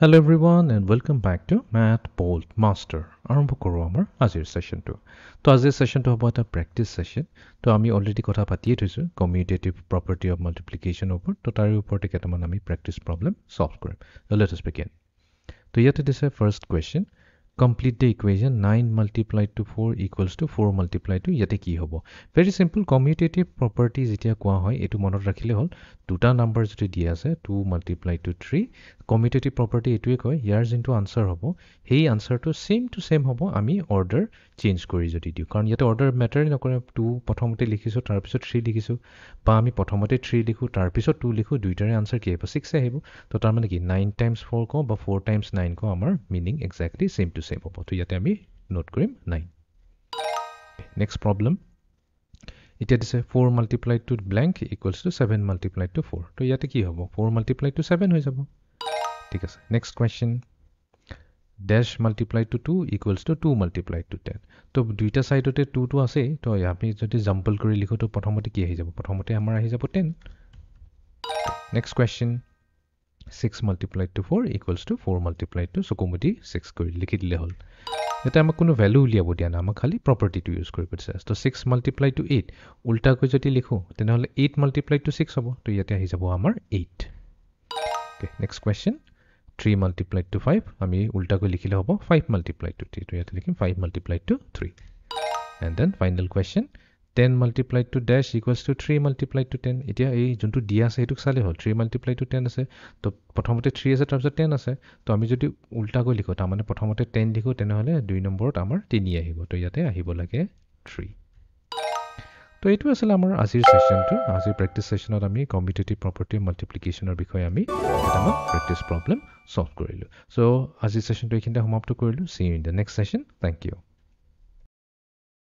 Hello everyone and welcome back to Math Bolt Master. আৰম্ভ কৰোঁ আমাৰ আজিৰ সেশনটো। তো আজিৰ সেশনটো হ'ব এটা প্ৰেক্টিছ সেশন। তো আমি অলৰেডি কথা পাতিয়ে থৈছোঁ কমিউটেটিভ প্ৰপাৰ্টি অফ মাল্টিপ্লিকেশ্যনৰ ওপৰত। তো তাৰে ওপৰতে কেইটামান আমি প্ৰেক্টিছ প্ৰব্লেম সলভ কৰিম। So let us begin. তো ইয়াতে দিছে first question complete the equation 9 multiplied to 4 equals to 4 multiplied to ইয়াতে কি হ'ব very simple commutative property যেতিয়া কোৱা হয় এটো মনত ৰাখিলে হ'ল দুটা নাম্বাৰ যদি দিয়া আছে 2 multiplied to 3 commutative property এটোৱে কয় ইয়াৰ যোনটো আনসাৰ হ'ব সেই আনসাৰটো সেম টু সেম হ'ব আমি অৰ্ডাৰ চেঞ্জ কৰি যদি দিও কাৰণ ইয়াতে অৰ্ডাৰ ম্যাটাৰ নকৰে 2 প্ৰথমতে লিখিছো তাৰ পিছত 3 লিখিছো বা আমি প্ৰথমতে 3 লিখো তাৰ পিছত 2 লিখো দুইটাৰে আনসাৰ কি হ'ব 6 আহিব তো তাৰ মানে কি 9 times 4 কো বা 4 times 9 কো আমাৰ meaning exactly same to same হ'ব তো ইয়াতে আমি নোট কৰিম 9 নেক্সট প্ৰবলেম এটা দিছে 4 multiplied to blank equals to 7 multiplied to 4 তো ইয়াতে কি হ'ব 4 multiplied to 7 হৈ যাব ঠিক আছে next question dash multiplied to 2 equals to 2 multiplied to 10 তো দুইটা সাইডতে 2 টো আছে তো আমি যদি জাম্পল কৰি লিখো তো প্ৰথমতে কি আহি যাব প্ৰথমতে আমাৰ আহি যাব 10 next question 6 multiplied to 4 equals to 4 multiplied to সকুমতি 6 কৰি লিখি দিলে হ'ল এটা আমাক কোনো ভ্যালু উলিয়াব দিয়া না আমাক খালি প্ৰপাৰ্টিটো ইউজ কৰিব দিছে তো 6 multiplied to 8 উল্টা কৈ যদি লিখো তেনেহলে 8 multiplied to 6 হ'ব তো ইয়াতে আহি যাব আমাৰ 8 okay next question 3 multiplied to 5 আমি উল্টা কৈ লিখিলে হ'ব 5 multiplied to 3 তো ইয়াতে লিখিম 5 multiplied to 3 and then final question 10 multiplied to dash equals to 3 multiplied to 10 এতিয়া এই যোনটো দিয়া আছে হেতুক চালে হ'ল 3 multiplied to 10 আছে তো প্ৰথমতে 3 আছে তাৰ পিছত 10 আছে তো আমি যদি উল্টা কৈ লিখো তাৰ মানে প্ৰথমতে 10 লিখো তেনেহলে দুই নম্বৰত আমাৰ 3 আহিব তো ইয়াতে আহিব লাগে 3 তো এইটো আছিল আমাৰ আজিৰ সেশনটো আজিৰ প্ৰেক্টিছ সেশনত আমি কমিউটেটিভ প্ৰপাৰ্টি মাল্টিপ্লিকেশ্যনৰ বিষয়ে আমি এটা প্ৰেক্টিছ প্ৰবলেম সলভ কৰিলো সো আজিৰ সেশনটো এইখিনিতে সমাপ্ত কৰিলো see you in the next session thank you